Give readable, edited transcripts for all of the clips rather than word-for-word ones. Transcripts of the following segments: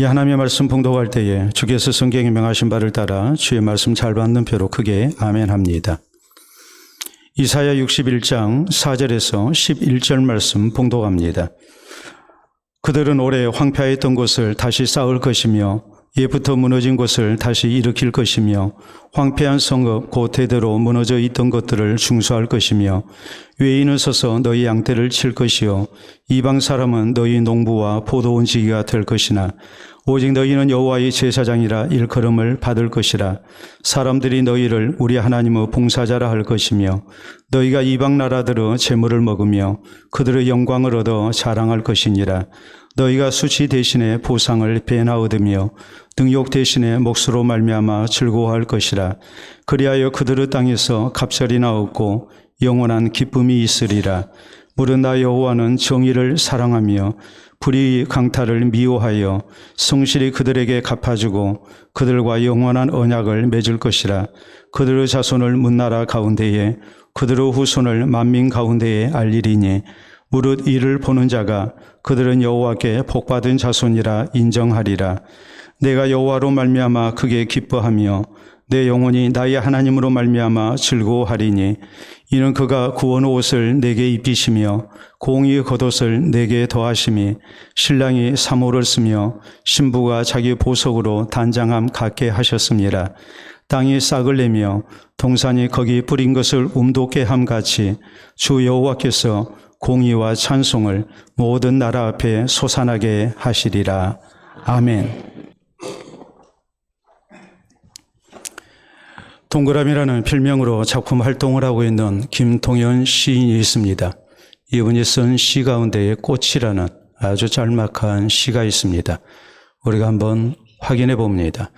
이 하나님의 말씀 봉독할 때에 주께서 성경에 명하신 바를 따라 주의 말씀 잘 받는 표로 크게 아멘합니다. 이사야 61장 4절에서 11절 말씀 봉독합니다. 그들은 오래 황폐하였던 곳을 다시 쌓을 것이며 예부터 무너진 곳을 다시 일으킬 것이며 황폐한 성읍 곧 대대로 무너져 있던 것들을 중수할 것이며 외인은 서서 너희 양떼를 칠 것이요 이방 사람은 너희 농부와 포도원지기가 될 것이나 오직 너희는 여호와의 제사장이라 일컬음을 받을 것이라. 사람들이 너희를 우리 하나님의 봉사자라 할 것이며 너희가 이방 나라들의 재물을 먹으며 그들의 영광을 얻어 자랑할 것이니라. 너희가 수치 대신에 보상을 배나 얻으며 능욕 대신에 몫으로 말미암아 즐거워할 것이라. 그리하여 그들의 땅에서 갑절이나 얻고 영원한 기쁨이 있으리라. 무릇 나 여호와는 정의를 사랑하며 불의의 강탈을 미워하여 성실히 그들에게 갚아주고 그들과 영원한 언약을 맺을 것이라. 그들의 자손을 문나라 가운데에 그들의 후손을 만민 가운데에 알리리니 무릇 이를 보는 자가 그들은 여호와께 복받은 자손이라 인정하리라. 내가 여호와로 말미암아 크게 기뻐하며 내 영혼이 나의 하나님으로 말미암아 즐거워하리니 이는 그가 구원의 옷을 내게 입히시며 공의의 겉옷을 내게 더하심이 신랑이 사모를 쓰며 신부가 자기 보석으로 단장함 갖게 하셨습니다. 땅이 싹을 내며 동산이 거기 뿌린 것을 움돋게 함같이 주 여호와께서 공의와 찬송을 모든 나라 앞에 솟아나게 하시리라. 아멘. 동그라미라는 필명으로 작품 활동을 하고 있는 김동현 시인이 있습니다. 이분이 쓴 시 가운데에 꽃이라는 아주 짤막한 시가 있습니다. 우리가 한번 확인해 봅니다.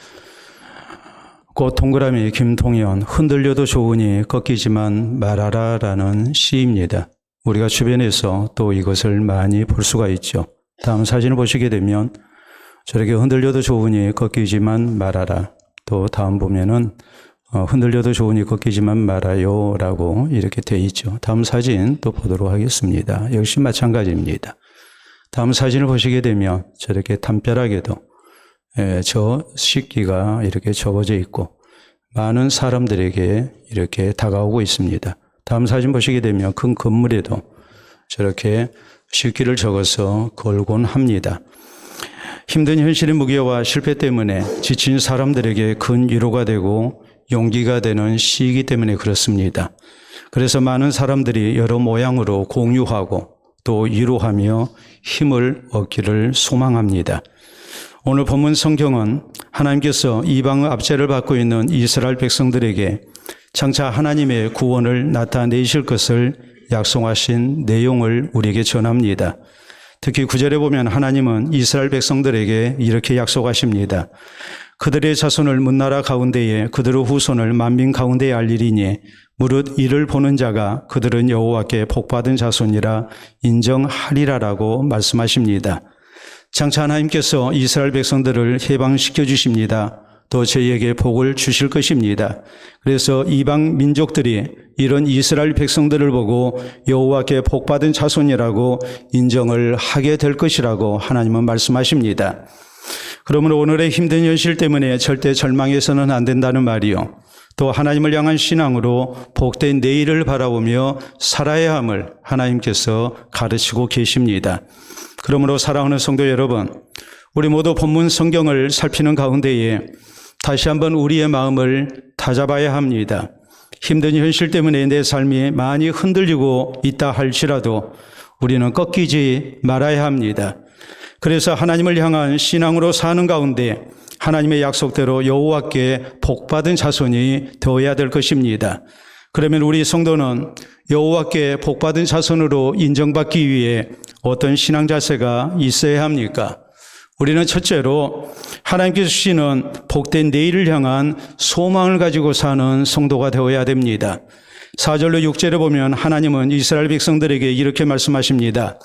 꽃 동그라미 김동현 흔들려도 좋으니 꺾이지만 말아라 라는 시입니다. 우리가 주변에서 또 이것을 많이 볼 수가 있죠. 다음 사진을 보시게 되면 저렇게 흔들려도 좋으니 꺾이지만 말아라. 또 다음 보면은 흔들려도 좋으니 꺾이지만 말아요 라고 이렇게 돼 있죠. 다음 사진 또 보도록 하겠습니다. 역시 마찬가지입니다. 다음 사진을 보시게 되면 저렇게 담벼락에도 저 식기가 이렇게 접어져 있고 많은 사람들에게 이렇게 다가오고 있습니다. 다음 사진 보시게 되면 큰 건물에도 저렇게 식기를 적어서 걸곤 합니다. 힘든 현실의 무게와 실패 때문에 지친 사람들에게 큰 위로가 되고 용기가 되는 시이기 때문에 그렇습니다. 그래서 많은 사람들이 여러 모양으로 공유하고 또 위로하며 힘을 얻기를 소망합니다. 오늘 본문 성경은 하나님께서 이방의 압제를 받고 있는 이스라엘 백성들에게 장차 하나님의 구원을 나타내실 것을 약속하신 내용을 우리에게 전합니다. 특히 9절에 보면 하나님은 이스라엘 백성들에게 이렇게 약속하십니다. 그들의 자손을 문나라 가운데에 그들의 후손을 만민 가운데에 알리리니 무릇 이를 보는 자가 그들은 여호와께 복받은 자손이라 인정하리라라고 말씀하십니다. 장차 하나님께서 이스라엘 백성들을 해방시켜 주십니다. 또 저희에게 복을 주실 것입니다. 그래서 이방 민족들이 이런 이스라엘 백성들을 보고 여호와께 복받은 자손이라고 인정을 하게 될 것이라고 하나님은 말씀하십니다. 그러므로 오늘의 힘든 현실 때문에 절대 절망해서는 안 된다는 말이요. 또 하나님을 향한 신앙으로 복된 내일을 바라보며 살아야 함을 하나님께서 가르치고 계십니다. 그러므로 사랑하는 성도 여러분, 우리 모두 본문 성경을 살피는 가운데에 다시 한번 우리의 마음을 다잡아야 합니다. 힘든 현실 때문에 내 삶이 많이 흔들리고 있다 할지라도 우리는 꺾이지 말아야 합니다. 그래서 하나님을 향한 신앙으로 사는 가운데 하나님의 약속대로 여호와께 복받은 자손이 되어야 될 것입니다. 그러면 우리 성도는 여호와께 복받은 자손으로 인정받기 위해 어떤 신앙 자세가 있어야 합니까? 우리는 첫째로 하나님께서 주시는 복된 내일을 향한 소망을 가지고 사는 성도가 되어야 됩니다. 4절로 6절에 보면 하나님은 이스라엘 백성들에게 이렇게 말씀하십니다.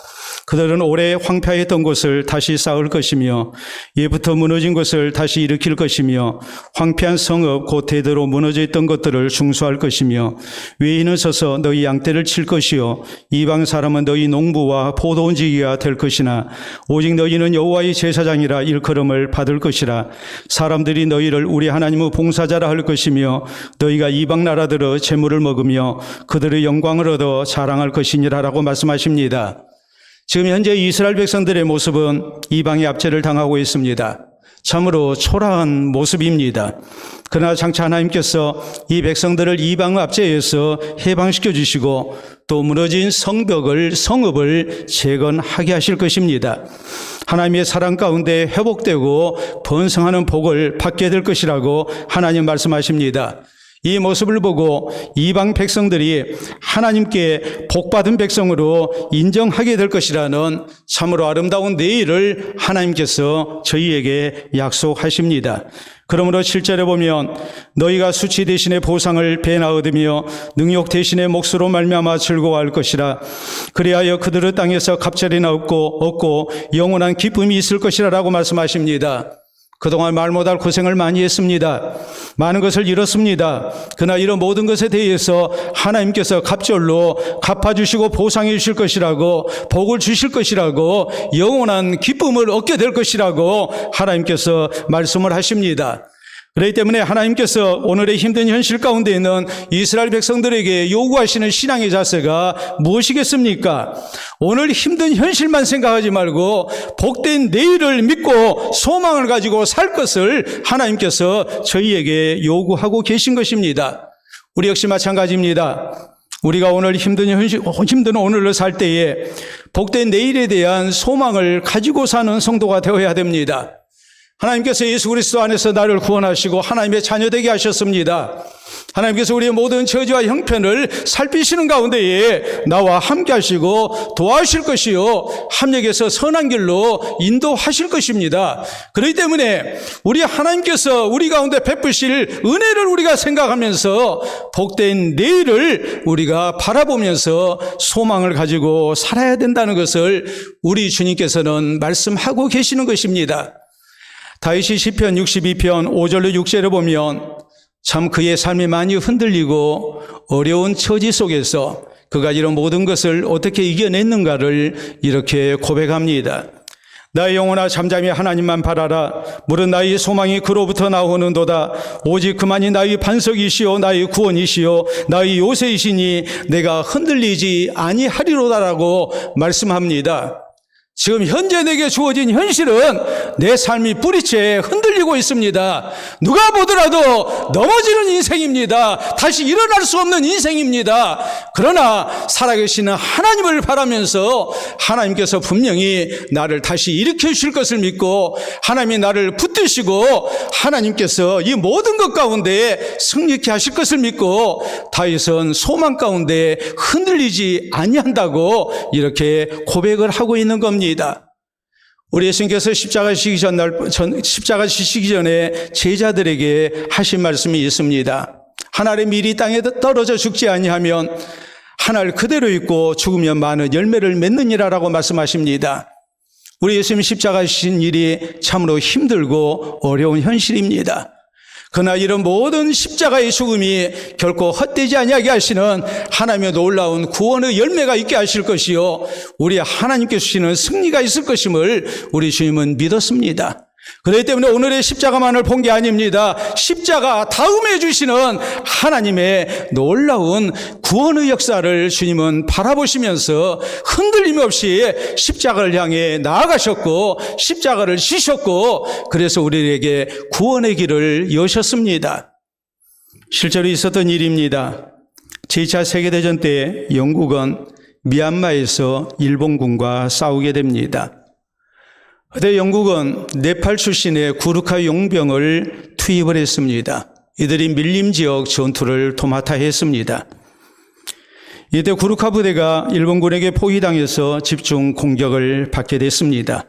그들은 오래 황폐했던 곳을 다시 쌓을 것이며 예부터 무너진 것을 다시 일으킬 것이며 황폐한 성읍 곧 대대로 무너져 있던 것들을 중수할 것이며 외인은 서서 너희 양떼를 칠 것이요 이방 사람은 너희 농부와 포도원지기가 될 것이나 오직 너희는 여호와의 제사장이라 일컬음을 받을 것이라. 사람들이 너희를 우리 하나님의 봉사자라 할 것이며 너희가 이방 나라들의 재물을 먹으며 그들의 영광을 얻어 자랑할 것이니라라고 말씀하십니다. 지금 현재 이스라엘 백성들의 모습은 이방의 압제를 당하고 있습니다. 참으로 초라한 모습입니다. 그러나 장차 하나님께서 이 백성들을 이방의 압제에서 해방시켜 주시고 또 무너진 성읍을 재건하게 하실 것입니다. 하나님의 사랑 가운데 회복되고 번성하는 복을 받게 될 것이라고 하나님 말씀하십니다. 이 모습을 보고 이방 백성들이 하나님께 복받은 백성으로 인정하게 될 것이라는 참으로 아름다운 내일을 하나님께서 저희에게 약속하십니다. 그러므로 7절에 보면 너희가 수치 대신에 보상을 배나 얻으며 능욕 대신에 몫으로 말미암아 즐거워할 것이라. 그리하여 그들의 땅에서 갑절이나 얻고 영원한 기쁨이 있을 것이라 라고 말씀하십니다. 그동안 말 못할 고생을 많이 했습니다. 많은 것을 잃었습니다. 그러나 이런 모든 것에 대해서 하나님께서 갑절로 갚아주시고 보상해 주실 것이라고, 복을 주실 것이라고, 영원한 기쁨을 얻게 될 것이라고 하나님께서 말씀을 하십니다. 그렇기 때문에 하나님께서 오늘의 힘든 현실 가운데 있는 이스라엘 백성들에게 요구하시는 신앙의 자세가 무엇이겠습니까? 오늘 힘든 현실만 생각하지 말고 복된 내일을 믿고 소망을 가지고 살 것을 하나님께서 저희에게 요구하고 계신 것입니다. 우리 역시 마찬가지입니다. 우리가 오늘 힘든 오늘을 살 때에 복된 내일에 대한 소망을 가지고 사는 성도가 되어야 됩니다. 하나님께서 예수 그리스도 안에서 나를 구원하시고 하나님의 자녀 되게 하셨습니다. 하나님께서 우리의 모든 저주와 형편을 살피시는 가운데에 나와 함께 하시고 도와주실 것이요 합력해서 선한 길로 인도하실 것입니다. 그렇기 때문에 우리 하나님께서 우리 가운데 베푸실 은혜를 우리가 생각하면서 복된 내일을 우리가 바라보면서 소망을 가지고 살아야 된다는 것을 우리 주님께서는 말씀하고 계시는 것입니다. 다윗이 시편 62편 5절로 6절에 보면 참 그의 삶이 많이 흔들리고 어려운 처지 속에서 그가 이런 모든 것을 어떻게 이겨냈는가를 이렇게 고백합니다. 나의 영혼아 잠잠히 하나님만 바라라. 물은 나의 소망이 그로부터 나오는도다. 오직 그만이 나의 반석이시요 나의 구원이시요 나의 요새이시니 내가 흔들리지 아니하리로다라고 말씀합니다. 지금 현재 내게 주어진 현실은 내 삶이 뿌리째 흔들리고 있습니다. 누가 보더라도 넘어지는 인생입니다. 다시 일어날 수 없는 인생입니다. 그러나 살아계시는 하나님을 바라면서 하나님께서 분명히 나를 다시 일으켜 주실 것을 믿고 하나님이 나를 붙드시고 하나님께서 이 모든 것 가운데 승리케 하실 것을 믿고 다윗은 소망 가운데 흔들리지 아니한다고 이렇게 고백을 하고 있는 겁니다. 우리 예수님께서 십자가 지시기 전에 제자들에게 하신 말씀이 있습니다. 한 알의 밀이 땅에 떨어져 죽지 아니하면 한 알 그대로 있고 죽으면 많은 열매를 맺느니라라고 말씀하십니다. 우리 예수님 십자가 지신 일이 참으로 힘들고 어려운 현실입니다. 그러나 이런 모든 십자가의 죽음이 결코 헛되지 아니하게 하시는 하나님의 놀라운 구원의 열매가 있게 하실 것이요 우리 하나님께 주시는 승리가 있을 것임을 우리 주님은 믿었습니다. 그렇기 때문에 오늘의 십자가만을 본 게 아닙니다. 십자가 다음에 주시는 하나님의 놀라운 구원의 역사를 주님은 바라보시면서 흔들림 없이 십자가를 향해 나아가셨고 십자가를 지셨고 그래서 우리에게 구원의 길을 여셨습니다. 실제로 있었던 일입니다. 제2차 세계대전 때 영국은 미얀마에서 일본군과 싸우게 됩니다. 그때 영국은 네팔 출신의 구르카 용병을 투입을 했습니다. 이들이 밀림 지역 전투를 도맡아 했습니다. 이때 구르카 부대가 일본군에게 포위당해서 집중 공격을 받게 됐습니다.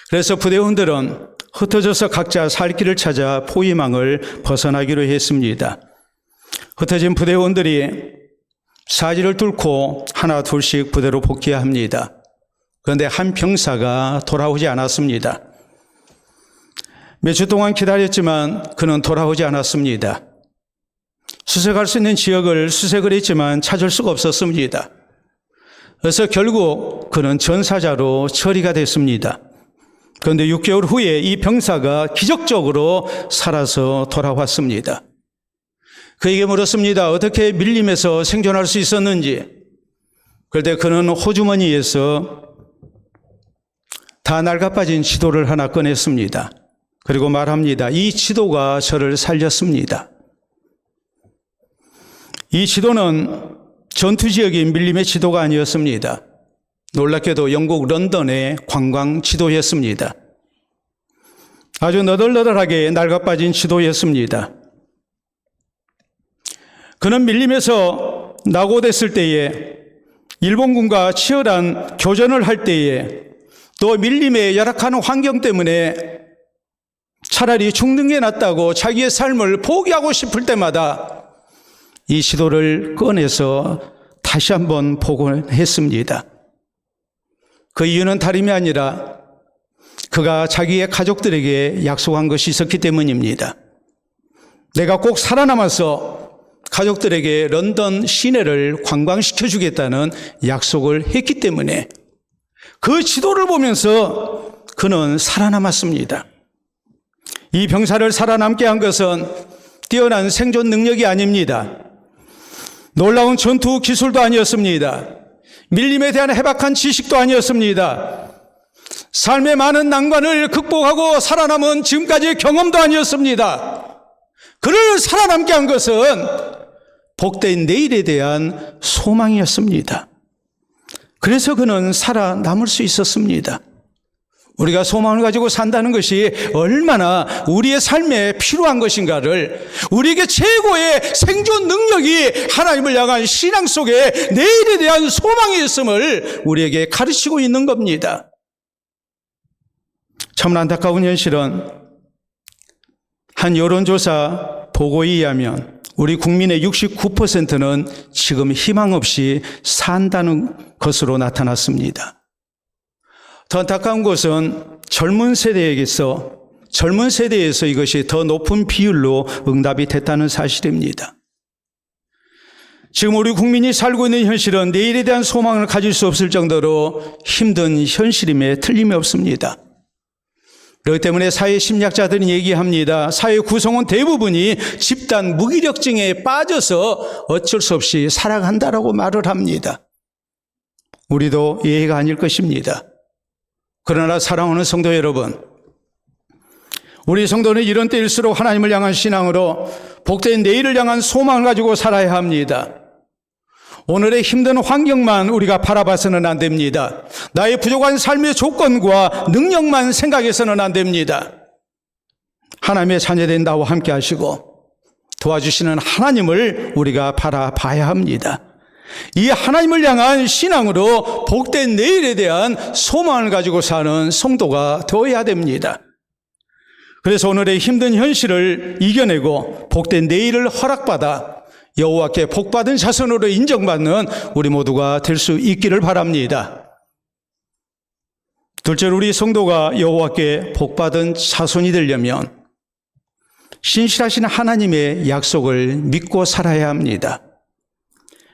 그래서 부대원들은 흩어져서 각자 살 길을 찾아 포위망을 벗어나기로 했습니다. 흩어진 부대원들이 사지를 뚫고 하나 둘씩 부대로 복귀합니다. 그런데 한 병사가 돌아오지 않았습니다. 몇 주 동안 기다렸지만 그는 돌아오지 않았습니다. 수색할 수 있는 지역을 수색을 했지만 찾을 수가 없었습니다. 그래서 결국 그는 전사자로 처리가 됐습니다. 그런데 6개월 후에 이 병사가 기적적으로 살아서 돌아왔습니다. 그에게 물었습니다. 어떻게 밀림에서 생존할 수 있었는지. 그런데 그는 호주머니에서 다 낡아빠진 지도를 하나 꺼냈습니다. 그리고 말합니다. 이 지도가 저를 살렸습니다. 이 지도는 전투지역인 밀림의 지도가 아니었습니다. 놀랍게도 영국 런던의 관광 지도였습니다. 아주 너덜너덜하게 낡아빠진 지도였습니다. 그는 밀림에서 낙오됐을 때에 일본군과 치열한 교전을 할 때에 또 밀림의 열악한 환경 때문에 차라리 죽는 게 낫다고 자기의 삶을 포기하고 싶을 때마다 이 지도를 꺼내서 다시 한번 복원했습니다. 그 이유는 다름이 아니라 그가 자기의 가족들에게 약속한 것이 있었기 때문입니다. 내가 꼭 살아남아서 가족들에게 런던 시내를 관광시켜 주겠다는 약속을 했기 때문에 그 지도를 보면서 그는 살아남았습니다. 이 병사를 살아남게 한 것은 뛰어난 생존 능력이 아닙니다. 놀라운 전투 기술도 아니었습니다. 밀림에 대한 해박한 지식도 아니었습니다. 삶의 많은 난관을 극복하고 살아남은 지금까지의 경험도 아니었습니다. 그를 살아남게 한 것은 복된 내일에 대한 소망이었습니다. 그래서 그는 살아남을 수 있었습니다. 우리가 소망을 가지고 산다는 것이 얼마나 우리의 삶에 필요한 것인가를, 우리에게 최고의 생존 능력이 하나님을 향한 신앙 속에 내일에 대한 소망이 있음을 우리에게 가르치고 있는 겁니다. 참 안타까운 현실은 한 여론조사 보고에 의하면 우리 국민의 69%는 지금 희망 없이 산다는 것으로 나타났습니다. 더 안타까운 것은 젊은 세대에서 이것이 더 높은 비율로 응답이 됐다는 사실입니다. 지금 우리 국민이 살고 있는 현실은 내일에 대한 소망을 가질 수 없을 정도로 힘든 현실임에 틀림이 없습니다. 그렇기 때문에 사회 심리학자들은 얘기합니다. 사회 구성원 대부분이 집단 무기력증에 빠져서 어쩔 수 없이 살아간다라고 말을 합니다. 우리도 예외가 아닐 것입니다. 그러나 사랑하는 성도 여러분, 우리 성도는 이런 때일수록 하나님을 향한 신앙으로 복된 내일을 향한 소망을 가지고 살아야 합니다. 오늘의 힘든 환경만 우리가 바라봐서는 안 됩니다. 나의 부족한 삶의 조건과 능력만 생각해서는 안 됩니다. 하나님의 자녀된 나와 함께 하시고 도와주시는 하나님을 우리가 바라봐야 합니다. 이 하나님을 향한 신앙으로 복된 내일에 대한 소망을 가지고 사는 성도가 되어야 됩니다. 그래서 오늘의 힘든 현실을 이겨내고 복된 내일을 허락받아 여호와께 복받은 자손으로 인정받는 우리 모두가 될 수 있기를 바랍니다. 둘째로 우리 성도가 여호와께 복받은 자손이 되려면 신실하신 하나님의 약속을 믿고 살아야 합니다.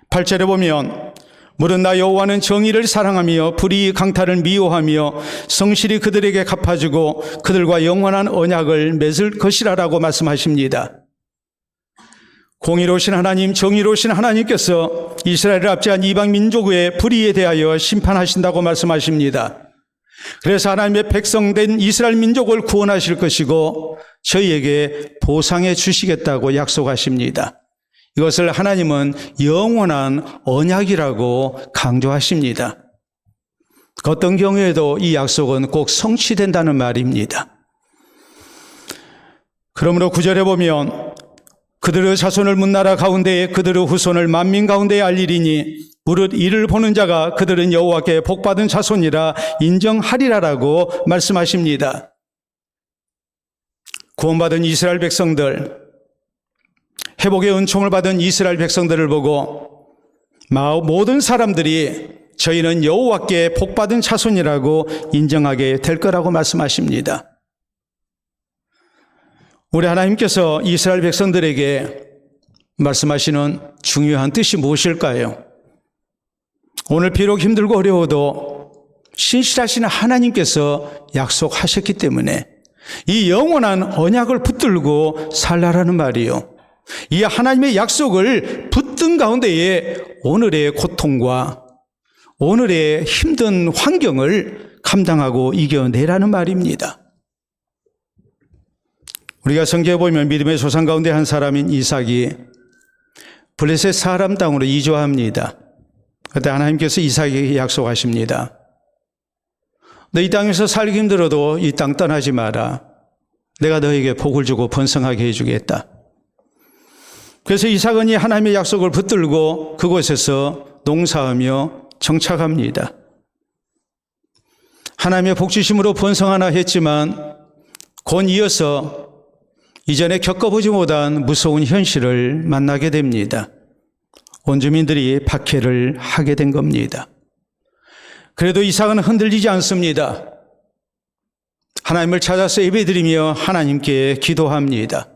8절에 보면 물은 나 여호와는 정의를 사랑하며 불의의 강탈을 미워하며 성실히 그들에게 갚아주고 그들과 영원한 언약을 맺을 것이라라고 말씀하십니다. 공의로우신 하나님, 정의로우신 하나님께서 이스라엘을 압제한 이방 민족의 불의에 대하여 심판하신다고 말씀하십니다. 그래서 하나님의 백성된 이스라엘 민족을 구원하실 것이고 저희에게 보상해 주시겠다고 약속하십니다. 이것을 하나님은 영원한 언약이라고 강조하십니다. 어떤 경우에도 이 약속은 꼭 성취된다는 말입니다. 그러므로 9절에 보면 그들의 자손을 문나라 가운데에 그들의 후손을 만민 가운데에 알리리니 무릇 이를 보는 자가 그들은 여호와께 복받은 자손이라 인정하리라라고 말씀하십니다. 구원받은 이스라엘 백성들, 회복의 은총을 받은 이스라엘 백성들을 보고 모든 사람들이 저희는 여호와께 복받은 자손이라고 인정하게 될 거라고 말씀하십니다. 우리 하나님께서 이스라엘 백성들에게 말씀하시는 중요한 뜻이 무엇일까요? 오늘 비록 힘들고 어려워도 신실하신 하나님께서 약속하셨기 때문에 이 영원한 언약을 붙들고 살라라는 말이요. 이 하나님의 약속을 붙든 가운데에 오늘의 고통과 오늘의 힘든 환경을 감당하고 이겨내라는 말입니다. 우리가 성경에 보면 믿음의 조상 가운데 한 사람인 이삭이 블레셋 사람 땅으로 이주합니다. 그때 하나님께서 이삭에게 약속하십니다. 너 이 땅에서 살기 힘들어도 이 땅 떠나지 마라. 내가 너에게 복을 주고 번성하게 해주겠다. 그래서 이삭은 이 하나님의 약속을 붙들고 그곳에서 농사하며 정착합니다. 하나님의 복 주심으로 번성하나 했지만 곧 이어서 이전에 겪어보지 못한 무서운 현실을 만나게 됩니다. 원주민들이 박해를 하게 된 겁니다. 그래도 이삭은 흔들리지 않습니다. 하나님을 찾아서 예배드리며 하나님께 기도합니다.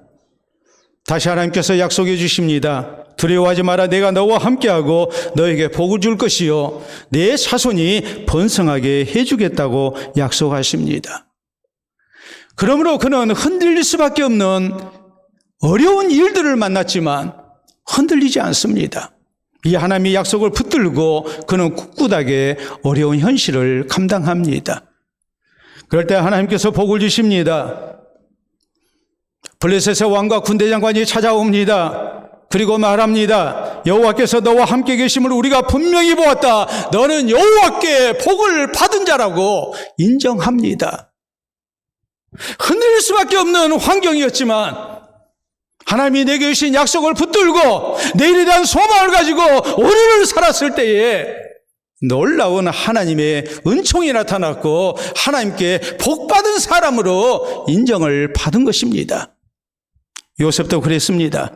다시 하나님께서 약속해 주십니다. 두려워하지 마라. 내가 너와 함께하고 너에게 복을 줄 것이요 내 자손이 번성하게 해주겠다고 약속하십니다. 그러므로 그는 흔들릴 수밖에 없는 어려운 일들을 만났지만 흔들리지 않습니다. 이 하나님의 약속을 붙들고 그는 꿋꿋하게 어려운 현실을 감당합니다. 그럴 때 하나님께서 복을 주십니다. 블레셋의 왕과 군대 장관이 찾아옵니다. 그리고 말합니다. 여호와께서 너와 함께 계심을 우리가 분명히 보았다. 너는 여호와께 복을 받은 자라고 인정합니다. 흔들릴 수밖에 없는 환경이었지만 하나님이 내게 주신 약속을 붙들고 내일에 대한 소망을 가지고 오늘을 살았을 때에 놀라운 하나님의 은총이 나타났고 하나님께 복받은 사람으로 인정을 받은 것입니다. 요셉도 그랬습니다.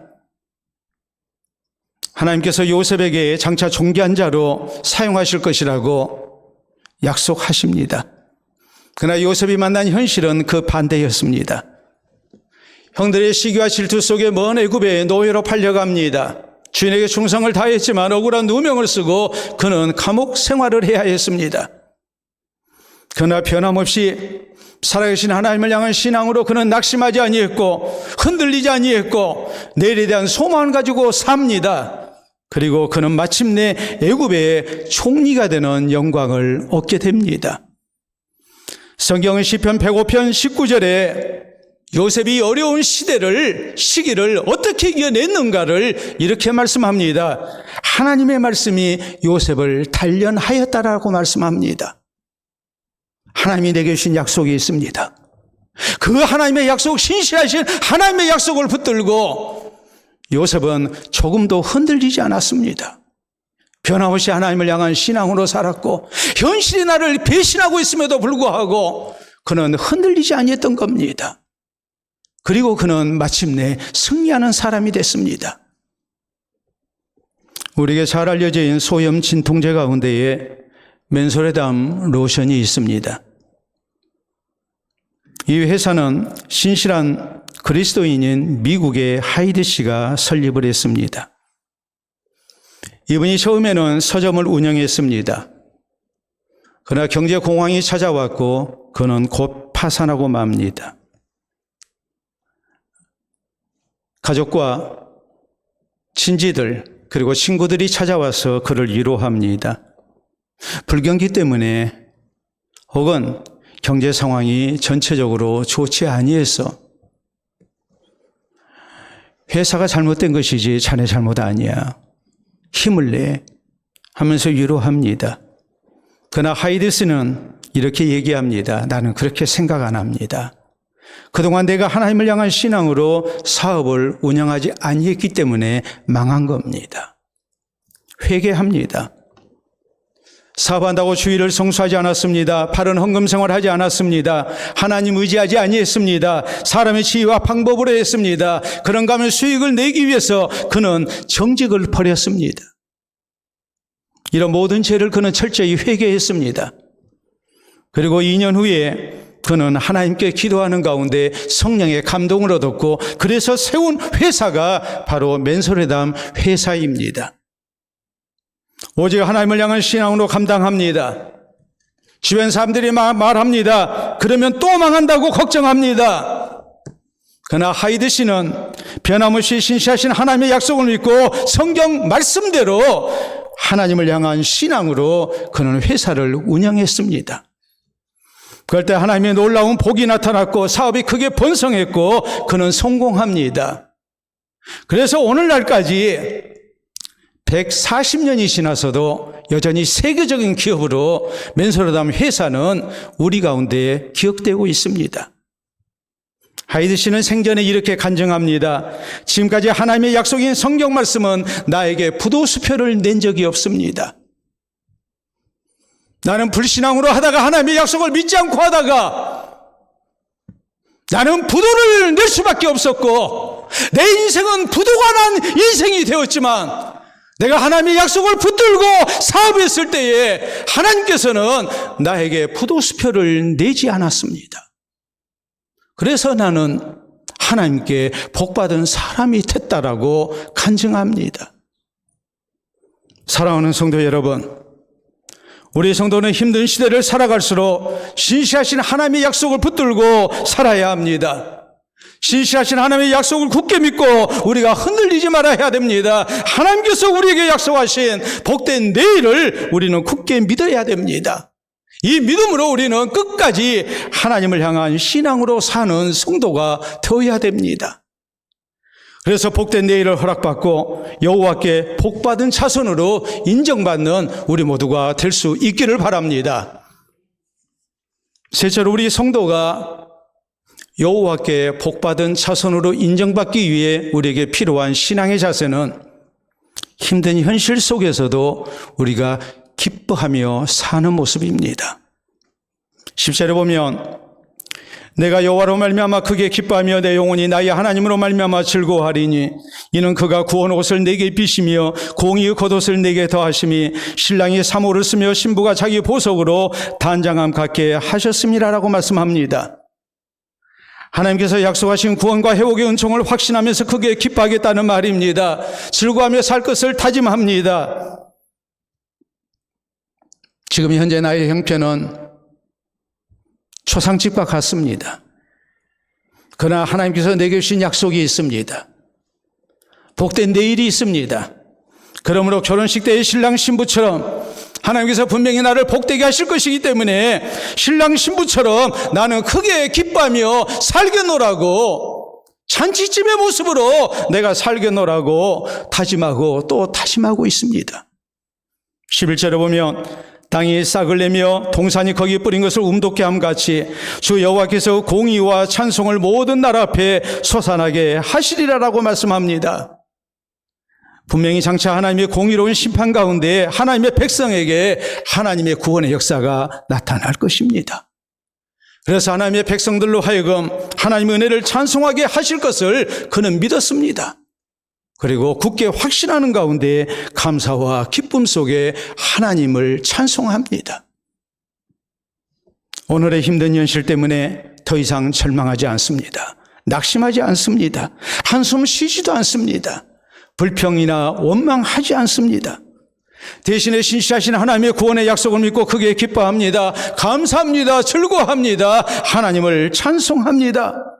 하나님께서 요셉에게 장차 존귀한 자로 사용하실 것이라고 약속하십니다. 그러나 요셉이 만난 현실은 그 반대였습니다. 형들의 시기와 질투 속에 먼 애굽에 노예로 팔려갑니다. 주인에게 충성을 다했지만 억울한 누명을 쓰고 그는 감옥 생활을 해야 했습니다. 그러나 변함없이 살아계신 하나님을 향한 신앙으로 그는 낙심하지 아니했고 흔들리지 아니했고 내일에 대한 소망을 가지고 삽니다. 그리고 그는 마침내 애굽의 총리가 되는 영광을 얻게 됩니다. 성경은 시편 105편 19절에 요셉이 어려운 시기를 어떻게 이겨냈는가를 이렇게 말씀합니다. 하나님의 말씀이 요셉을 단련하였다라고 말씀합니다. 하나님이 내게 주신 약속이 있습니다. 그 하나님의 약속, 신실하신 하나님의 약속을 붙들고 요셉은 조금도 흔들리지 않았습니다. 변함없이 하나님을 향한 신앙으로 살았고 현실이 나를 배신하고 있음에도 불구하고 그는 흔들리지 아니했던 겁니다. 그리고 그는 마침내 승리하는 사람이 됐습니다. 우리에게 잘 알려져 있는 소염 진통제 가운데에 맨소레담 로션이 있습니다. 이 회사는 신실한 그리스도인인 미국의 하이드 씨가 설립을 했습니다. 이분이 처음에는 서점을 운영했습니다. 그러나 경제 공황이 찾아왔고 그는 곧 파산하고 맙니다. 가족과 친지들 그리고 친구들이 찾아와서 그를 위로합니다. 불경기 때문에 혹은 경제 상황이 전체적으로 좋지 아니해서 회사가 잘못된 것이지 자네 잘못 아니야. 힘을 내 하면서 위로합니다. 그러나 하이드스는 이렇게 얘기합니다. 나는 그렇게 생각 안 합니다. 그동안 내가 하나님을 향한 신앙으로 사업을 운영하지 아니했기 때문에 망한 겁니다. 회개합니다. 사업한다고 주의를 성수하지 않았습니다. 바른 헌금 생활하지 않았습니다. 하나님 의지하지 아니했습니다. 사람의 지혜와 방법으로 했습니다. 그런가 하면 수익을 내기 위해서 그는 정직을 버렸습니다. 이런 모든 죄를 그는 철저히 회개했습니다. 그리고 2년 후에 그는 하나님께 기도하는 가운데 성령의 감동을 얻었고 그래서 세운 회사가 바로 맨소레담 회사입니다. 오직 하나님을 향한 신앙으로 감당합니다. 주변 사람들이 말합니다. 그러면 또 망한다고 걱정합니다. 그러나 하이드 씨는 변함없이 신실하신 하나님의 약속을 믿고 성경 말씀대로 하나님을 향한 신앙으로 그는 회사를 운영했습니다. 그럴 때 하나님의 놀라운 복이 나타났고 사업이 크게 번성했고 그는 성공합니다. 그래서 오늘날까지 140년이 지나서도 여전히 세계적인 기업으로 맨소레담 회사는 우리 가운데 기억되고 있습니다. 하이드 씨는 생전에 이렇게 간증합니다. 지금까지 하나님의 약속인 성경 말씀은 나에게 부도수표를 낸 적이 없습니다. 나는 불신앙으로 하다가 하나님의 약속을 믿지 않고 하다가 나는 부도를 낼 수밖에 없었고 내 인생은 부도가 난 인생이 되었지만 내가 하나님의 약속을 붙들고 사업했을 때에 하나님께서는 나에게 부도수표를 내지 않았습니다. 그래서 나는 하나님께 복받은 사람이 됐다라고 간증합니다. 사랑하는 성도 여러분, 우리 성도는 힘든 시대를 살아갈수록 신실하신 하나님의 약속을 붙들고 살아야 합니다. 신실하신 하나님의 약속을 굳게 믿고 우리가 흔들리지 말아야 됩니다. 하나님께서 우리에게 약속하신 복된 내일을 우리는 굳게 믿어야 됩니다. 이 믿음으로 우리는 끝까지 하나님을 향한 신앙으로 사는 성도가 되어야 됩니다. 그래서 복된 내일을 허락받고 여호와께 복받은 자손으로 인정받는 우리 모두가 될 수 있기를 바랍니다. 셋째로 우리 성도가 여호와께 복받은 자손으로 인정받기 위해 우리에게 필요한 신앙의 자세는 힘든 현실 속에서도 우리가 기뻐하며 사는 모습입니다. 10절에 보면 내가 여호와로 말미암아 크게 기뻐하며 내 영혼이 나의 하나님으로 말미암아 즐거워하리니 이는 그가 구원 옷을 내게 입히시며 공의의 겉옷을 내게 더하심이 신랑이 사모를 쓰며 신부가 자기 보석으로 단장함 갖게 하셨음이라라고 말씀합니다. 하나님께서 약속하신 구원과 회복의 은총을 확신하면서 크게 기뻐하겠다는 말입니다. 즐거워하며 살 것을 다짐합니다. 지금 현재 나의 형편은 초상집과 같습니다. 그러나 하나님께서 내게 주신 약속이 있습니다. 복된 내일이 있습니다. 그러므로 결혼식 때의 신랑 신부처럼 하나님께서 분명히 나를 복되게 하실 것이기 때문에 신랑 신부처럼 나는 크게 기뻐하며 살겠노라고 잔치집의 모습으로 내가 살겠노라고 다짐하고 또 다짐하고 있습니다. 11절에 보면 땅이 싹을 내며 동산이 거기에 뿌린 것을 움돋게 함같이 주 여호와께서 공의와 찬송을 모든 나라 앞에 솟아나게 하시리라라고 말씀합니다. 분명히 장차 하나님의 공의로운 심판 가운데 하나님의 백성에게 하나님의 구원의 역사가 나타날 것입니다. 그래서 하나님의 백성들로 하여금 하나님의 은혜를 찬송하게 하실 것을 그는 믿었습니다. 그리고 굳게 확신하는 가운데 감사와 기쁨 속에 하나님을 찬송합니다. 오늘의 힘든 현실 때문에 더 이상 절망하지 않습니다. 낙심하지 않습니다. 한숨 쉬지도 않습니다. 불평이나 원망하지 않습니다. 대신에 신실하신 하나님의 구원의 약속을 믿고 크게 기뻐합니다. 감사합니다. 즐거워합니다. 하나님을 찬송합니다.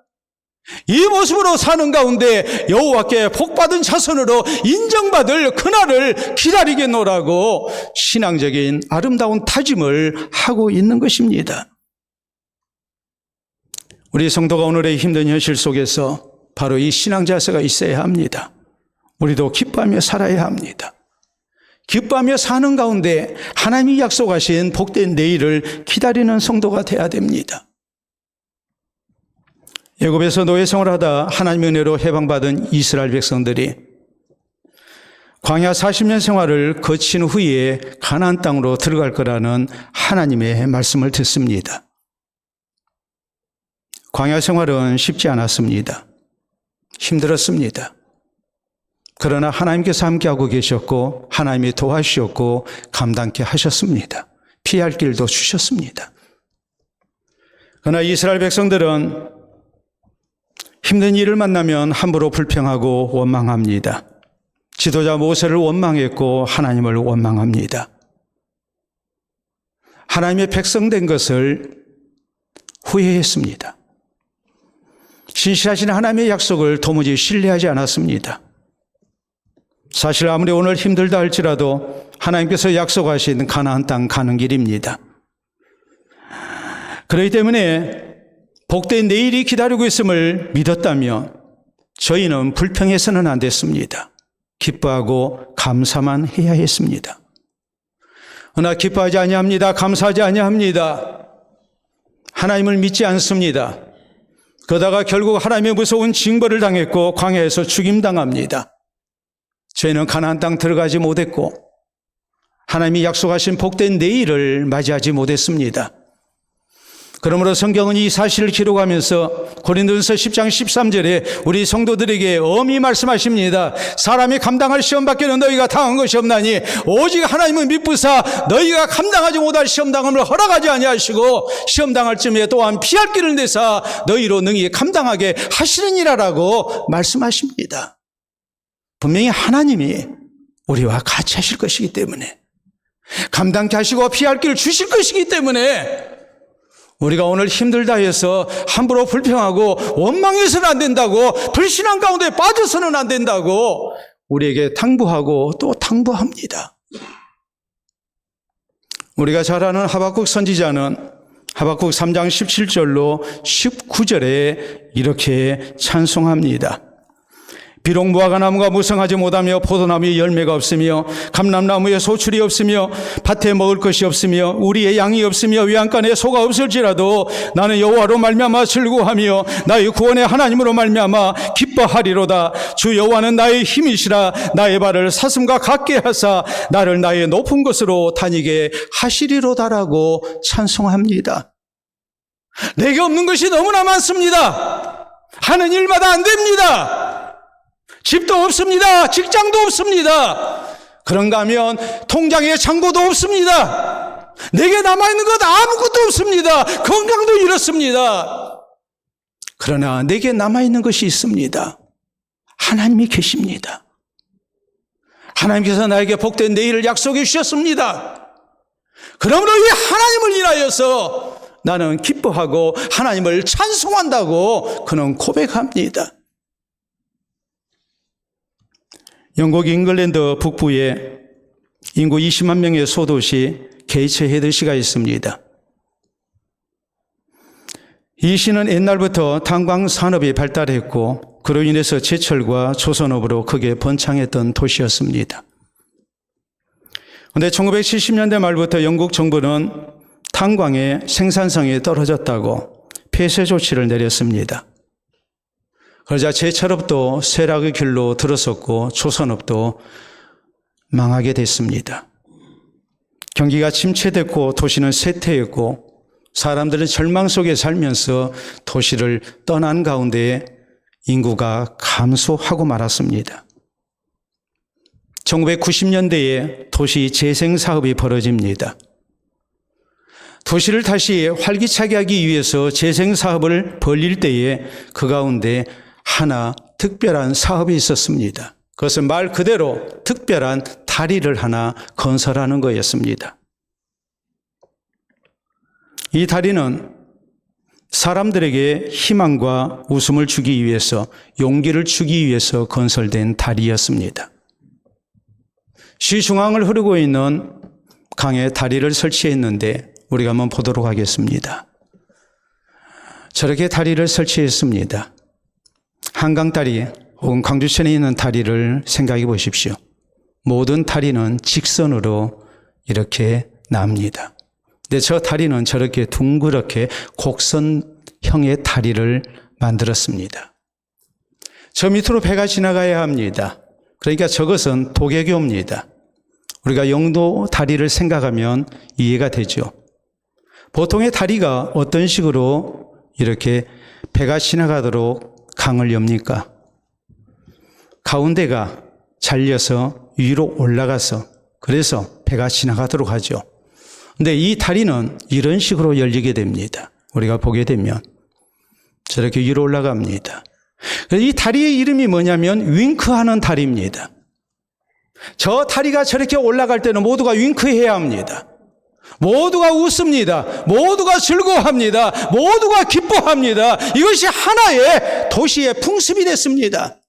이 모습으로 사는 가운데 여호와께 복받은 자손으로 인정받을 그날을 기다리겠노라고 신앙적인 아름다운 다짐을 하고 있는 것입니다. 우리 성도가 오늘의 힘든 현실 속에서 바로 이 신앙 자세가 있어야 합니다. 우리도 기뻐하며 살아야 합니다. 기뻐하며 사는 가운데 하나님이 약속하신 복된 내일을 기다리는 성도가 되어야 됩니다. 애굽에서 노예 생활하다 하나님의 은혜로 해방받은 이스라엘 백성들이 광야 40년 생활을 거친 후에 가나안 땅으로 들어갈 거라는 하나님의 말씀을 듣습니다. 광야 생활은 쉽지 않았습니다. 힘들었습니다. 그러나 하나님께서 함께하고 계셨고 하나님이 도와주셨고 감당케 하셨습니다. 피할 길도 주셨습니다. 그러나 이스라엘 백성들은 힘든 일을 만나면 함부로 불평하고 원망합니다. 지도자 모세를 원망했고 하나님을 원망합니다. 하나님의 백성 된 것을 후회했습니다. 신실하신 하나님의 약속을 도무지 신뢰하지 않았습니다. 사실 아무리 오늘 힘들다 할지라도 하나님께서 약속하신 가나안 땅 가는 길입니다. 그렇기 때문에 복된 내일이 기다리고 있음을 믿었다면 저희는 불평해서는 안 됐습니다. 기뻐하고 감사만 해야 했습니다. 그러나 기뻐하지 아니합니다. 감사하지 아니합니다. 하나님을 믿지 않습니다. 그러다가 결국 하나님의 무서운 징벌을 당했고 광야에서 죽임당합니다. 저희는 가나안 땅 들어가지 못했고 하나님이 약속하신 복된 내일을 맞이하지 못했습니다. 그러므로 성경은 이 사실을 기록하면서 고린도전서 10장 13절에 우리 성도들에게 엄히 말씀하십니다. 사람이 감당할 시험 밖에는 너희가 당한 것이 없나니 오직 하나님은 미쁘사 너희가 감당하지 못할 시험 당함을 허락하지 아니하시고 시험 당할 쯤에 또한 피할 길을 내사 너희로 능히 감당하게 하시느니라라고 말씀하십니다. 분명히 하나님이 우리와 같이 하실 것이기 때문에 감당케 하시고 피할 길을 주실 것이기 때문에 우리가 오늘 힘들다 해서 함부로 불평하고 원망해서는 안 된다고 불신앙 가운데 빠져서는 안 된다고 우리에게 당부하고 또 당부합니다. 우리가 잘 아는 하박국 선지자는 하박국 3장 17절로 19절에 이렇게 찬송합니다. 비록 무화과나무가 무성하지 못하며 포도나무에 열매가 없으며 감람나무에 소출이 없으며 밭에 먹을 것이 없으며 우리의 양이 없으며 외양간에 소가 없을지라도 나는 여호와로 말미암아 즐거워하며 나의 구원의 하나님으로 말미암아 기뻐하리로다. 주 여호와는 나의 힘이시라. 나의 발을 사슴과 같게 하사 나를 나의 높은 곳으로 다니게 하시리로다라고 찬송합니다. 내게 없는 것이 너무나 많습니다. 하는 일마다 안 됩니다. 집도 없습니다. 직장도 없습니다. 그런가 하면 통장에 잔고도 없습니다. 내게 남아있는 것 아무것도 없습니다. 건강도 잃었습니다. 그러나 내게 남아있는 것이 있습니다. 하나님이 계십니다. 하나님께서 나에게 복된 내일을 약속해 주셨습니다. 그러므로 이 하나님을 인하여서 나는 기뻐하고 하나님을 찬송한다고 그는 고백합니다. 영국 잉글랜드 북부에 인구 20만 명의 소도시 게이츠 헤드시가 있습니다. 이 시는 옛날부터 탄광 산업이 발달했고 그로 인해서 제철과 조선업으로 크게 번창했던 도시였습니다. 그런데 1970년대 말부터 영국 정부는 탄광의 생산성이 떨어졌다고 폐쇄 조치를 내렸습니다. 그러자 제철업도 쇠락의 길로 들어섰고 조선업도 망하게 됐습니다. 경기가 침체됐고 도시는 쇠퇴했고 사람들은 절망 속에 살면서 도시를 떠난 가운데 인구가 감소하고 말았습니다. 1990년대에 도시 재생 사업이 벌어집니다. 도시를 다시 활기차게 하기 위해서 재생 사업을 벌릴 때에 그 가운데 하나 특별한 사업이 있었습니다. 그것은 말 그대로 특별한 다리를 하나 건설하는 거였습니다. 이 다리는 사람들에게 희망과 웃음을 주기 위해서, 용기를 주기 위해서 건설된 다리였습니다. 시 중앙을 흐르고 있는 강에 다리를 설치했는데 우리가 한번 보도록 하겠습니다. 저렇게 다리를 설치했습니다. 한강다리 혹은 광주천에 있는 다리를 생각해 보십시오. 모든 다리는 직선으로 이렇게 납니다. 근데 저 다리는 저렇게 둥그렇게 곡선형의 다리를 만들었습니다. 저 밑으로 배가 지나가야 합니다. 그러니까 저것은 도개교입니다. 우리가 영도 다리를 생각하면 이해가 되죠. 보통의 다리가 어떤 식으로 이렇게 배가 지나가도록 강을 엽니까? 가운데가 달려서 위로 올라가서 그래서 배가 지나가도록 하죠. 근데 이 다리는 이런 식으로 열리게 됩니다. 우리가 보게 되면 저렇게 위로 올라갑니다. 이 다리의 이름이 뭐냐면 윙크하는 다리입니다. 저 다리가 저렇게 올라갈 때는 모두가 윙크해야 합니다. 모두가 웃습니다. 모두가 즐거워합니다. 모두가 기뻐합니다. 이것이 하나의 도시의 풍습이 됐습니다.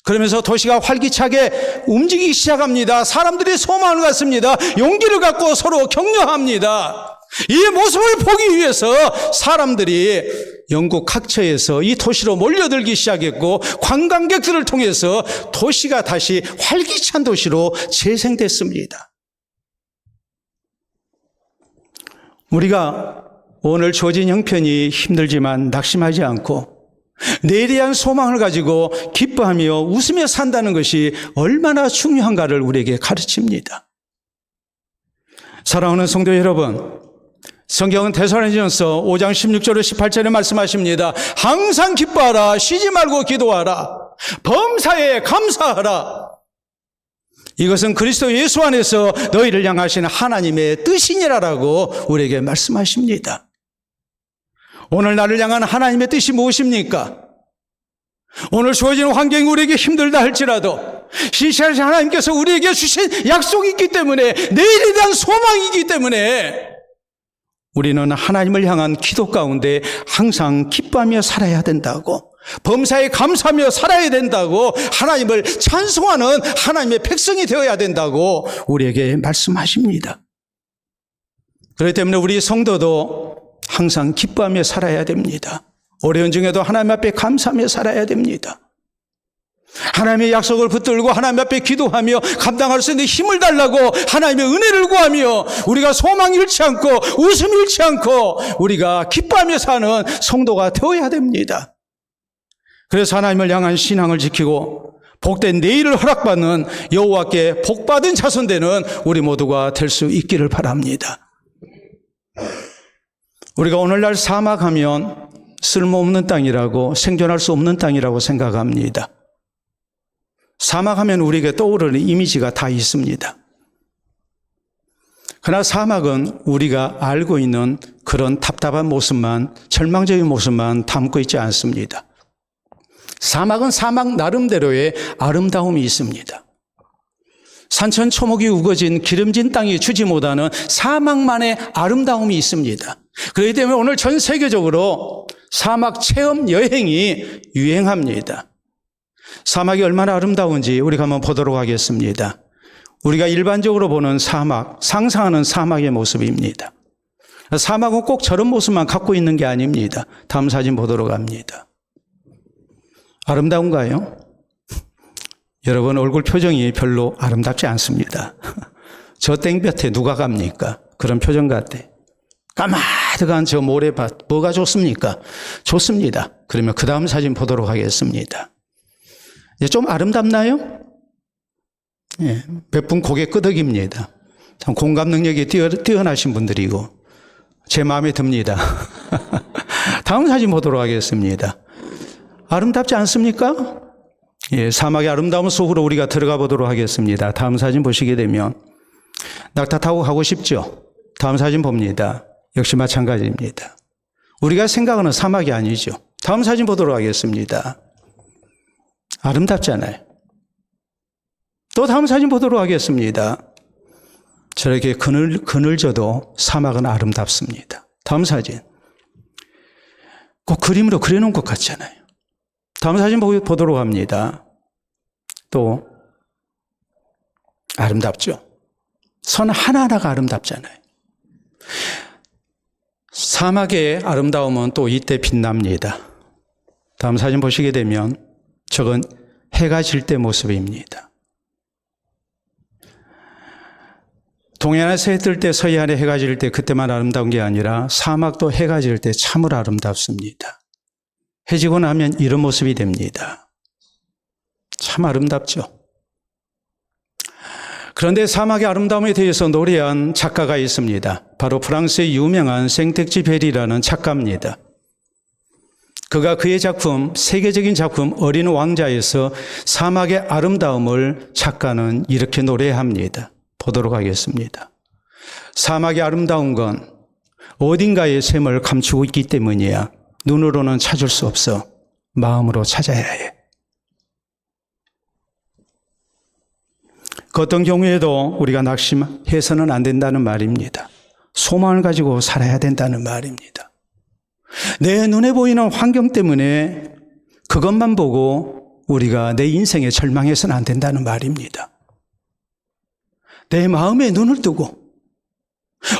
그러면서 도시가 활기차게 움직이기 시작합니다. 사람들이 소망을 갖습니다. 용기를 갖고 서로 격려합니다. 이 모습을 보기 위해서 사람들이 영국 각처에서 이 도시로 몰려들기 시작했고 관광객들을 통해서 도시가 다시 활기찬 도시로 재생됐습니다. 우리가 오늘 주어진 형편이 힘들지만 낙심하지 않고 내일에 대한 소망을 가지고 기뻐하며 웃으며 산다는 것이 얼마나 중요한가를 우리에게 가르칩니다. 사랑하는 성도 여러분, 성경은 데살로니가전서 5장 16절로 18절에 말씀하십니다. 항상 기뻐하라, 쉬지 말고 기도하라, 범사에 감사하라. 이것은 그리스도 예수 안에서 너희를 향하신 하나님의 뜻이니라라고 우리에게 말씀하십니다. 오늘 나를 향한 하나님의 뜻이 무엇입니까? 오늘 주어지는 환경이 우리에게 힘들다 할지라도 시시하신 하나님께서 우리에게 주신 약속이 있기 때문에 내일에 대한 소망이 있기 때문에 우리는 하나님을 향한 기도 가운데 항상 기뻐하며 살아야 된다고, 범사에 감사하며 살아야 된다고, 하나님을 찬송하는 하나님의 백성이 되어야 된다고 우리에게 말씀하십니다. 그렇기 때문에 우리 성도도 항상 기뻐하며 살아야 됩니다. 어려운 중에도 하나님 앞에 감사하며 살아야 됩니다. 하나님의 약속을 붙들고 하나님 앞에 기도하며 감당할 수 있는 힘을 달라고 하나님의 은혜를 구하며 우리가 소망 잃지 않고 웃음 잃지 않고 우리가 기뻐하며 사는 성도가 되어야 됩니다. 그래서 하나님을 향한 신앙을 지키고 복된 내일을 허락받는 여호와께 복받은 자손 되는 우리 모두가 될 수 있기를 바랍니다. 우리가 오늘날 사막하면 쓸모없는 땅이라고, 생존할 수 없는 땅이라고 생각합니다. 사막하면 우리에게 떠오르는 이미지가 다 있습니다. 그러나 사막은 우리가 알고 있는 그런 답답한 모습만, 절망적인 모습만 담고 있지 않습니다. 사막은 사막 나름대로의 아름다움이 있습니다. 산천초목이 우거진 기름진 땅이 주지 못하는 사막만의 아름다움이 있습니다. 그렇기 때문에 오늘 전 세계적으로 사막 체험 여행이 유행합니다. 사막이 얼마나 아름다운지 우리가 한번 보도록 하겠습니다. 우리가 일반적으로 보는 사막, 상상하는 사막의 모습입니다. 사막은 꼭 저런 모습만 갖고 있는 게 아닙니다. 다음 사진 보도록 합니다. 아름다운가요? 여러분 얼굴 표정이 별로 아름답지 않습니다. 저 땡볕에 누가 갑니까? 그런 표정 같아. 까마득한 저 모래밭 뭐가 좋습니까? 좋습니다. 그러면 그 다음 사진 보도록 하겠습니다. 이제 좀 아름답나요? 예, 몇 분 고개 끄덕입니다. 참 공감 능력이 뛰어나신 분들이고 제 마음에 듭니다. 다음 사진 보도록 하겠습니다. 아름답지 않습니까? 예, 사막의 아름다움 속으로 우리가 들어가 보도록 하겠습니다. 다음 사진 보시게 되면 낙타 타고 가고 싶죠? 다음 사진 봅니다. 역시 마찬가지입니다. 우리가 생각하는 사막이 아니죠. 다음 사진 보도록 하겠습니다. 아름답잖아요. 또 다음 사진 보도록 하겠습니다. 저렇게 그늘져도 사막은 아름답습니다. 다음 사진. 꼭 그림으로 그려놓은 것 같잖아요. 다음 사진 보도록 합니다. 또 아름답죠. 선 하나하나가 아름답잖아요. 사막의 아름다움은 또 이때 빛납니다. 다음 사진 보시게 되면 저건 해가 질 때 모습입니다. 동해안에서 해 뜰 때, 서해안에 해가 질 때 그때만 아름다운 게 아니라 사막도 해가 질 때 참으로 아름답습니다. 해지고 나면 이런 모습이 됩니다. 참 아름답죠. 그런데 사막의 아름다움에 대해서 노래한 작가가 있습니다. 바로 프랑스의 유명한 생텍쥐베리라는 작가입니다. 그가 그의 작품, 세계적인 작품 어린 왕자에서 사막의 아름다움을 작가는 이렇게 노래합니다. 보도록 하겠습니다. 사막의 아름다운 건 어딘가에 샘을 감추고 있기 때문이야. 눈으로는 찾을 수 없어. 마음으로 찾아야 해. 그 어떤 경우에도 우리가 낙심해서는 안 된다는 말입니다. 소망을 가지고 살아야 된다는 말입니다. 내 눈에 보이는 환경 때문에 그것만 보고 우리가 내 인생에 절망해서는 안 된다는 말입니다. 내 마음에 눈을 뜨고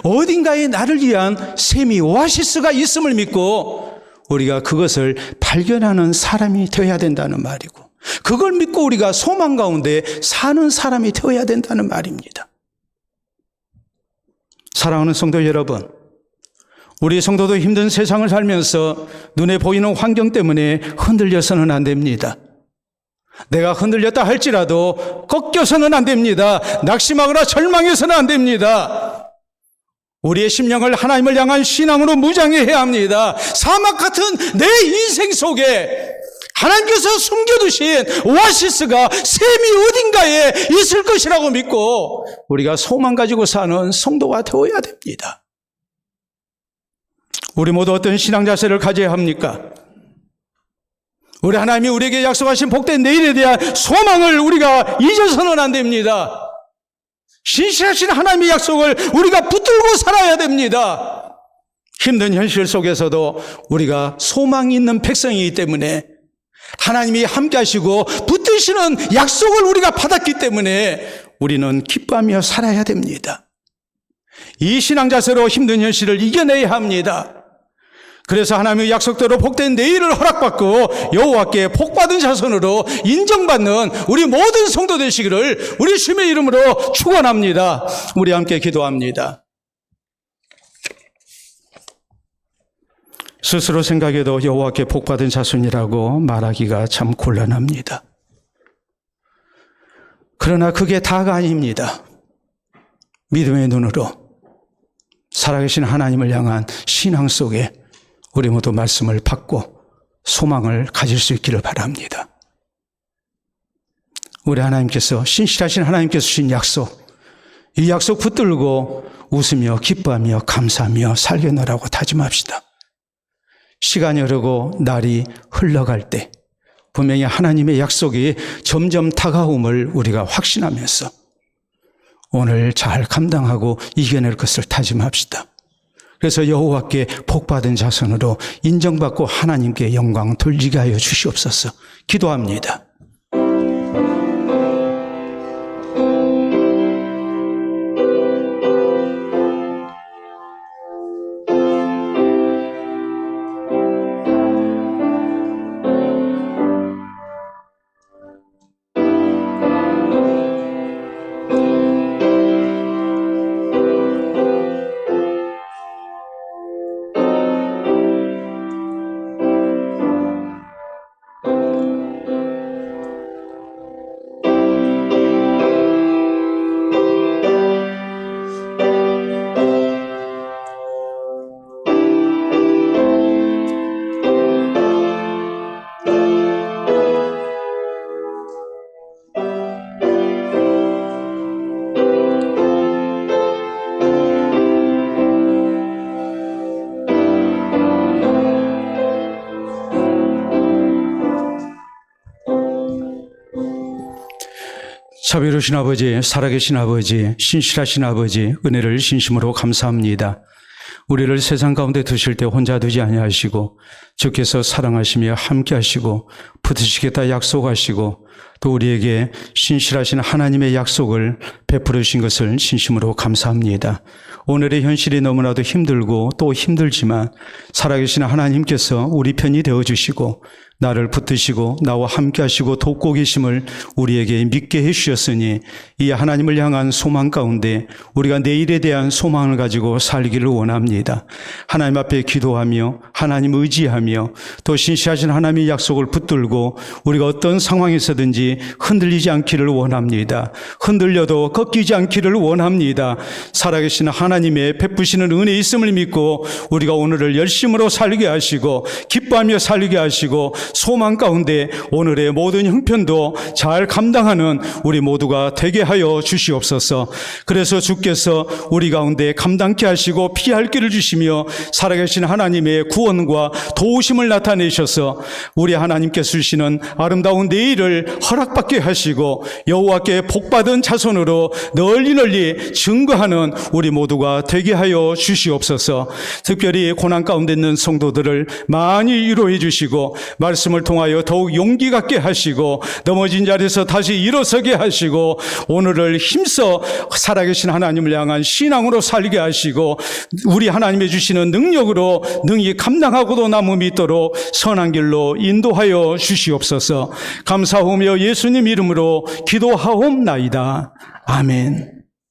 어딘가에 나를 위한 샘이 오아시스가 있음을 믿고 우리가 그것을 발견하는 사람이 되어야 된다는 말이고 그걸 믿고 우리가 소망 가운데 사는 사람이 되어야 된다는 말입니다. 사랑하는 성도 여러분, 우리 성도도 힘든 세상을 살면서 눈에 보이는 환경 때문에 흔들려서는 안 됩니다. 내가 흔들렸다 할지라도 꺾여서는 안 됩니다. 낙심하거나 절망해서는 안 됩니다. 우리의 심령을 하나님을 향한 신앙으로 무장해야 합니다. 사막 같은 내 인생 속에 하나님께서 숨겨두신 오아시스가 샘이 어딘가에 있을 것이라고 믿고 우리가 소망 가지고 사는 성도가 되어야 됩니다. 우리 모두 어떤 신앙 자세를 가져야 합니까? 우리 하나님이 우리에게 약속하신 복된 내일에 대한 소망을 우리가 잊어서는 안 됩니다. 신실하신 하나님의 약속을 우리가 붙들고 살아야 됩니다. 힘든 현실 속에서도 우리가 소망이 있는 백성이기 때문에 하나님이 함께 하시고 붙드시는 약속을 우리가 받았기 때문에 우리는 기뻐하며 살아야 됩니다. 이 신앙 자세로 힘든 현실을 이겨내야 합니다. 그래서 하나님의 약속대로 복된 내일을 허락받고 여호와께 복받은 자손으로 인정받는 우리 모든 성도 되시기를 우리 주님의 이름으로 축원합니다. 우리 함께 기도합니다. 스스로 생각해도 여호와께 복받은 자손이라고 말하기가 참 곤란합니다. 그러나 그게 다가 아닙니다. 믿음의 눈으로 살아계신 하나님을 향한 신앙 속에 우리 모두 말씀을 받고 소망을 가질 수 있기를 바랍니다. 우리 하나님께서 신실하신 하나님께서 주신 약속, 이 약속 붙들고 웃으며 기뻐하며 감사하며 살려내라고 다짐합시다. 시간이 흐르고 날이 흘러갈 때 분명히 하나님의 약속이 점점 다가옴을 우리가 확신하면서 오늘 잘 감당하고 이겨낼 것을 다짐합시다. 그래서 여호와께 복받은 자손으로 인정받고 하나님께 영광 돌리게 하여 주시옵소서. 기도합니다. 자비로우신 아버지, 살아계신 아버지, 신실하신 아버지, 은혜를 진심으로 감사합니다. 우리를 세상 가운데 두실 때 혼자 두지 아니하시고 주께서 사랑하시며 함께 하시고 붙으시겠다 약속하시고 또 우리에게 신실하신 하나님의 약속을 베풀으신 것을 진심으로 감사합니다. 오늘의 현실이 너무나도 힘들고 또 힘들지만 살아계신 하나님께서 우리 편이 되어주시고 나를 붙드시고 나와 함께 하시고 돕고 계심을 우리에게 믿게 해주셨으니 이 하나님을 향한 소망 가운데 우리가 내일에 대한 소망을 가지고 살기를 원합니다. 하나님 앞에 기도하며 하나님 의지하며 또 신실하신 하나님의 약속을 붙들고 우리가 어떤 상황에서든지 믿음이 흔들리지 않기를 원합니다. 흔들려도 꺾이지 않기를 원합니다. 살아계신 하나님의 베푸시는 은혜 있음을 믿고 우리가 오늘을 열심으로 살게 하시고 기뻐하며 살게 하시고 소망 가운데 오늘의 모든 형편도 잘 감당하는 우리 모두가 되게 하여 주시옵소서. 그래서 주께서 우리 가운데 감당케 하시고 피할 길을 주시며 살아계신 하나님의 구원과 도우심을 나타내셔서 우리 하나님께서 주시는 아름다운 내일을 허락받게 하시고 여호와께 복받은 자손으로 널리 증거하는 우리 모두가 되게 하여 주시옵소서. 특별히 고난 가운데 있는 성도들을 많이 위로해 주시고 말씀을 통하여 더욱 용기 갖게 하시고 넘어진 자리에서 다시 일어서게 하시고 오늘을 힘써 살아계신 하나님을 향한 신앙으로 살게 하시고 우리 하나님의 주시는 능력으로 능히 감당하고도 남음이 있도록 선한 길로 인도하여 주시옵소서. 감사하며 예수님 이름으로 기도하옵나이다. 아멘.